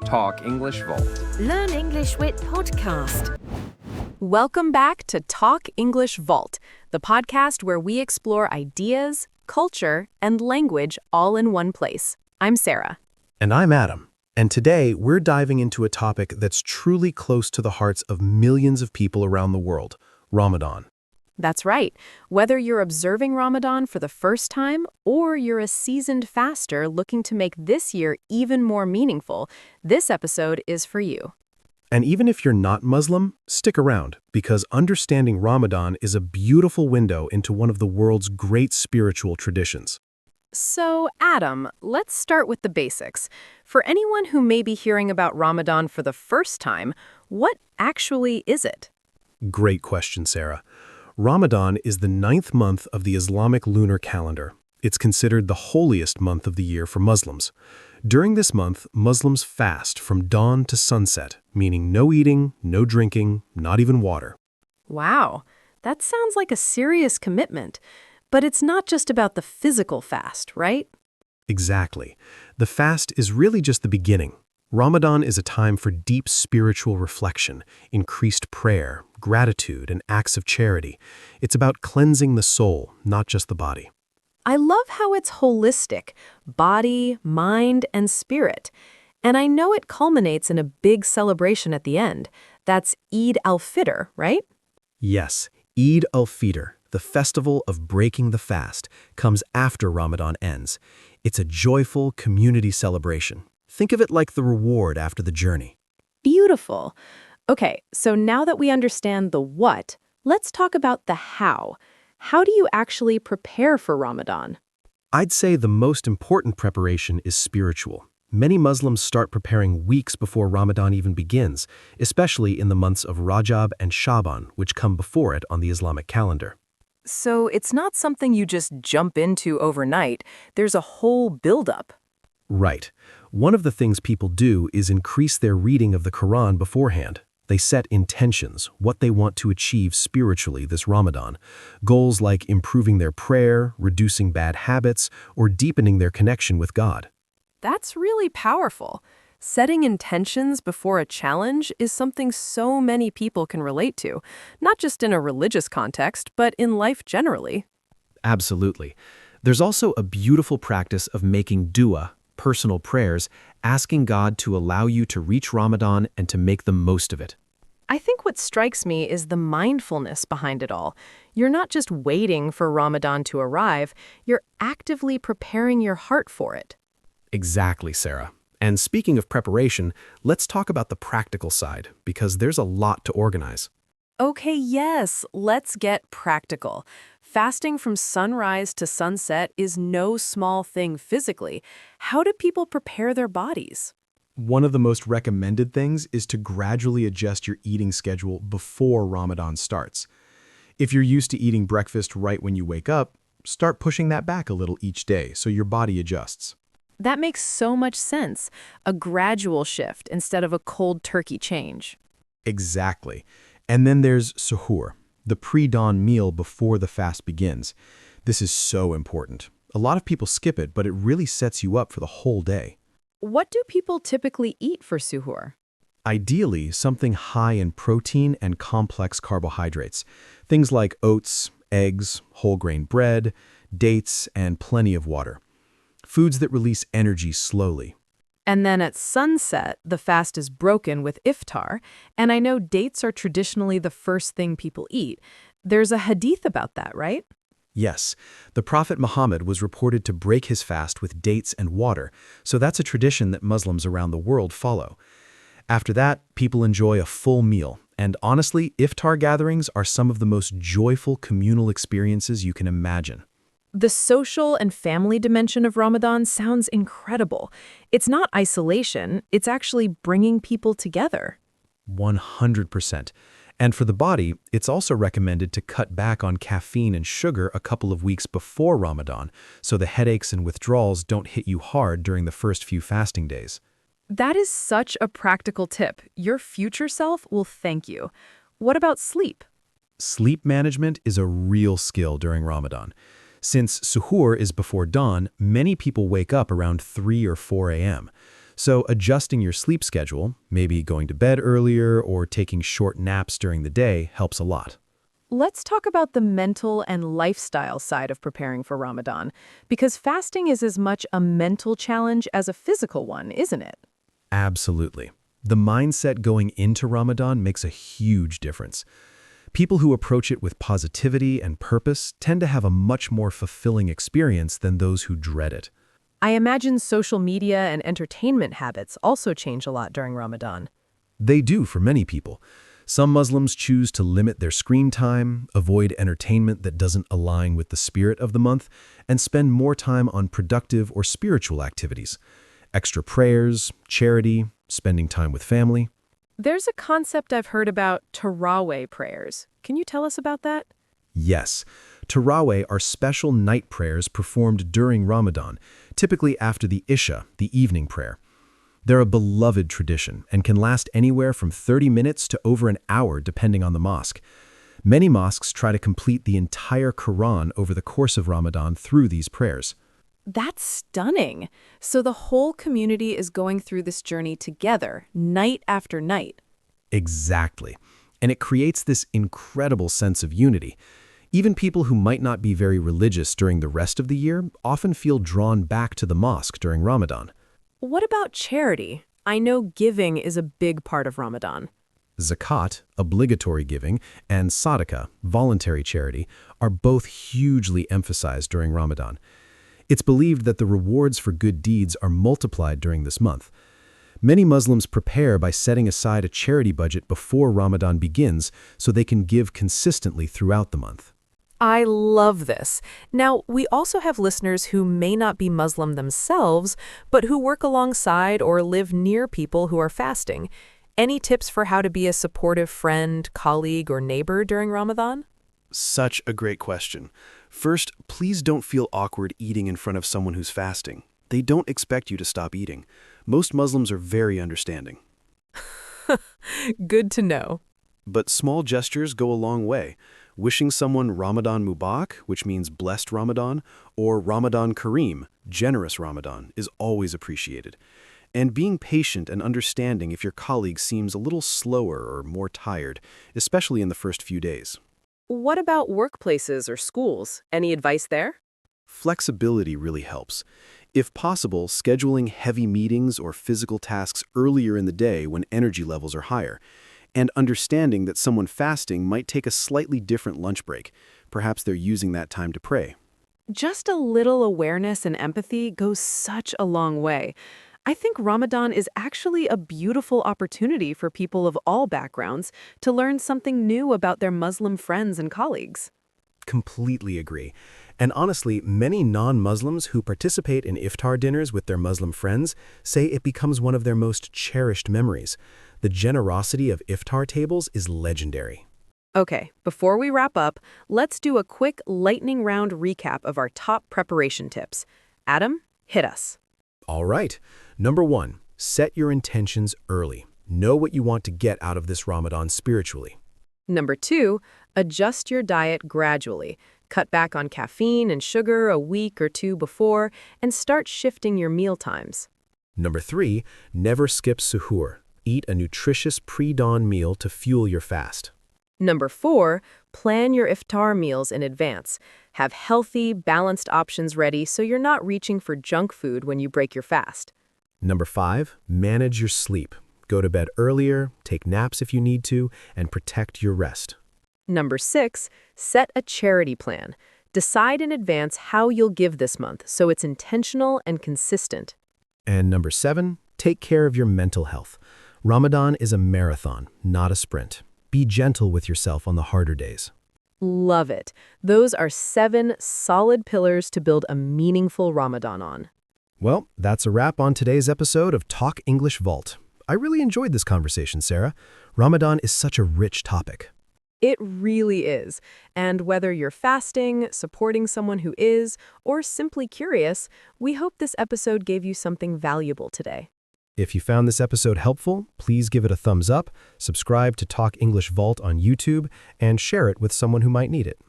Talk English Vault. Learn English with podcast. Welcome back to Talk English Vault, the podcast where we explore ideas, culture, and language all in one place. I'm Sarah. And I'm Adam. And today we're diving into a topic that's truly close to the hearts of millions of people around the world, Ramadan. That's right. Whether you're observing Ramadan for the first time or you're a seasoned faster looking to make this year even more meaningful, this episode is for you. And even if you're not Muslim, stick around, because understanding Ramadan is a beautiful window into one of the world's great spiritual traditions. So, Adam, let's start with the basics. For anyone who may be hearing about Ramadan for the first time, what actually is it? Great question, Sarah. Ramadan is the 9th month of the Islamic lunar calendar. It's considered the holiest month of the year for Muslims. During this month, Muslims fast from dawn to sunset, meaning no eating, no drinking, not even water. Wow, that sounds like a serious commitment. But it's not just about the physical fast, right? Exactly. The fast is really just the beginning. Ramadan is a time for deep spiritual reflection, increased prayer, gratitude, and acts of charity. It's about cleansing the soul, not just the body. I love how it's holistic, body, mind, and spirit. And I know it culminates in a big celebration at the end. That's Eid al-Fitr, right? Yes, Eid al-Fitr, the festival of breaking the fast, comes after Ramadan ends. It's a joyful community celebration. Think of it like the reward after the journey. Beautiful. Okay, so now that we understand the what, let's talk about the how. How do you actually prepare for Ramadan? I'd say the most important preparation is spiritual. Many Muslims start preparing weeks before Ramadan even begins, especially in the months of Rajab and Shaban, which come before it on the Islamic calendar. So it's not something you just jump into overnight. There's a whole buildup. Right. One of the things people do is increase their reading of the Quran beforehand. They set intentions, what they want to achieve spiritually this Ramadan. Goals like improving their prayer, reducing bad habits, or deepening their connection with God. That's really powerful. Setting intentions before a challenge is something so many people can relate to, not just in a religious context, but in life generally. Absolutely. There's also a beautiful practice of making dua, personal prayers, asking God to allow you to reach Ramadan and to make the most of it. I think what strikes me is the mindfulness behind it all. You're not just waiting for Ramadan to arrive, you're actively preparing your heart for it. Exactly, Sarah. And speaking of preparation, let's talk about the practical side, because there's a lot to organize. Okay, yes, let's get practical. Fasting from sunrise to sunset is no small thing physically. How do people prepare their bodies? One of the most recommended things is to gradually adjust your eating schedule before Ramadan starts. If you're used to eating breakfast right when you wake up, start pushing that back a little each day so your body adjusts. That makes so much sense. A gradual shift instead of a cold turkey change. Exactly. And then there's suhoor, the pre-dawn meal before the fast begins. This is so important. A lot of people skip it, but it really sets you up for the whole day. What do people typically eat for suhoor? Ideally, something high in protein and complex carbohydrates. Things like oats, eggs, whole grain bread, dates, and plenty of water. Foods that release energy slowly. And then at sunset, the fast is broken with iftar, and I know dates are traditionally the first thing people eat. There's a hadith about that, right? Yes, the Prophet Muhammad was reported to break his fast with dates and water, so that's a tradition that Muslims around the world follow. After that, people enjoy a full meal, and honestly, iftar gatherings are some of the most joyful communal experiences you can imagine. The social and family dimension of Ramadan sounds incredible. It's not isolation, it's actually bringing people together. 100%. And for the body, it's also recommended to cut back on caffeine and sugar a couple of weeks before Ramadan, so the headaches and withdrawals don't hit you hard during the first few fasting days. That is such a practical tip. Your future self will thank you. What about sleep? Sleep management is a real skill during Ramadan. Since suhoor is before dawn, many people wake up around 3 or 4 a.m. So adjusting your sleep schedule, maybe going to bed earlier or taking short naps during the day helps a lot. Let's talk about the mental and lifestyle side of preparing for Ramadan, because fasting is as much a mental challenge as a physical one, isn't it? Absolutely. The mindset going into Ramadan makes a huge difference. People who approach it with positivity and purpose tend to have a much more fulfilling experience than those who dread it. I imagine social media and entertainment habits also change a lot during Ramadan. They do for many people. Some Muslims choose to limit their screen time, avoid entertainment that doesn't align with the spirit of the month, and spend more time on productive or spiritual activities. Extra prayers, charity, spending time with family. There's a concept I've heard about Taraweeh prayers. Can you tell us about that? Yes, Taraweeh are special night prayers performed during Ramadan, typically after the Isha, the evening prayer. They're a beloved tradition and can last anywhere from 30 minutes to over an hour depending on the mosque. Many mosques try to complete the entire Quran over the course of Ramadan through these prayers. That's stunning. So the whole community is going through this journey together, night after night. Exactly. And it creates this incredible sense of unity. Even people who might not be very religious during the rest of the year often feel drawn back to the mosque during Ramadan. What about charity? I know giving is a big part of Ramadan. Zakat, obligatory giving, and sadaqah, voluntary charity, are both hugely emphasized during Ramadan. It's believed that the rewards for good deeds are multiplied during this month. Many Muslims prepare by setting aside a charity budget before Ramadan begins so they can give consistently throughout the month. I love this. Now, we also have listeners who may not be Muslim themselves, but who work alongside or live near people who are fasting. Any tips for how to be a supportive friend, colleague, or neighbor during Ramadan? Such a great question. First, please don't feel awkward eating in front of someone who's fasting. They don't expect you to stop eating. Most Muslims are very understanding. Good to know. But small gestures go a long way. Wishing someone Ramadan Mubarak, which means blessed Ramadan, or Ramadan Kareem, generous Ramadan, is always appreciated. And being patient and understanding if your colleague seems a little slower or more tired, especially in the first few days. What about workplaces or schools? Any advice there? Flexibility really helps. If possible, scheduling heavy meetings or physical tasks earlier in the day when energy levels are higher, and understanding that someone fasting might take a slightly different lunch break. Perhaps they're using that time to pray. Just a little awareness and empathy goes such a long way. I think Ramadan is actually a beautiful opportunity for people of all backgrounds to learn something new about their Muslim friends and colleagues. Completely agree. And honestly, many non-Muslims who participate in iftar dinners with their Muslim friends say it becomes one of their most cherished memories. The generosity of iftar tables is legendary. Okay, before we wrap up, let's do a quick lightning round recap of our top preparation tips. Adam, hit us. All right. Number 1, set your intentions early. Know what you want to get out of this Ramadan spiritually. Number 2, adjust your diet gradually. Cut back on caffeine and sugar a week or two before, and start shifting your meal times. Number 3, never skip suhoor. Eat a nutritious pre-dawn meal to fuel your fast. Number 4, plan your iftar meals in advance. Have healthy, balanced options ready so you're not reaching for junk food when you break your fast. Number 5, manage your sleep. Go to bed earlier, take naps if you need to, and protect your rest. Number 6, set a charity plan. Decide in advance how you'll give this month so it's intentional and consistent. And number 7, take care of your mental health. Ramadan is a marathon, not a sprint. Be gentle with yourself on the harder days. Love it. Those are 7 solid pillars to build a meaningful Ramadan on. Well, that's a wrap on today's episode of Talk English Vault. I really enjoyed this conversation, Sarah. Ramadan is such a rich topic. It really is. And whether you're fasting, supporting someone who is, or simply curious, we hope this episode gave you something valuable today. If you found this episode helpful, please give it a thumbs up, subscribe to Talk English Vault on YouTube, and share it with someone who might need it.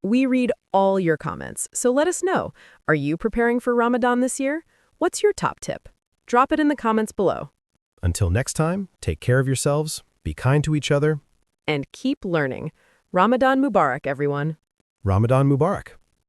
We read all your comments, so let us know. Are you preparing for Ramadan this year? What's your top tip? Drop it in the comments below. Until next time, take care of yourselves, be kind to each other. And keep learning. Ramadan Mubarak, everyone. Ramadan Mubarak.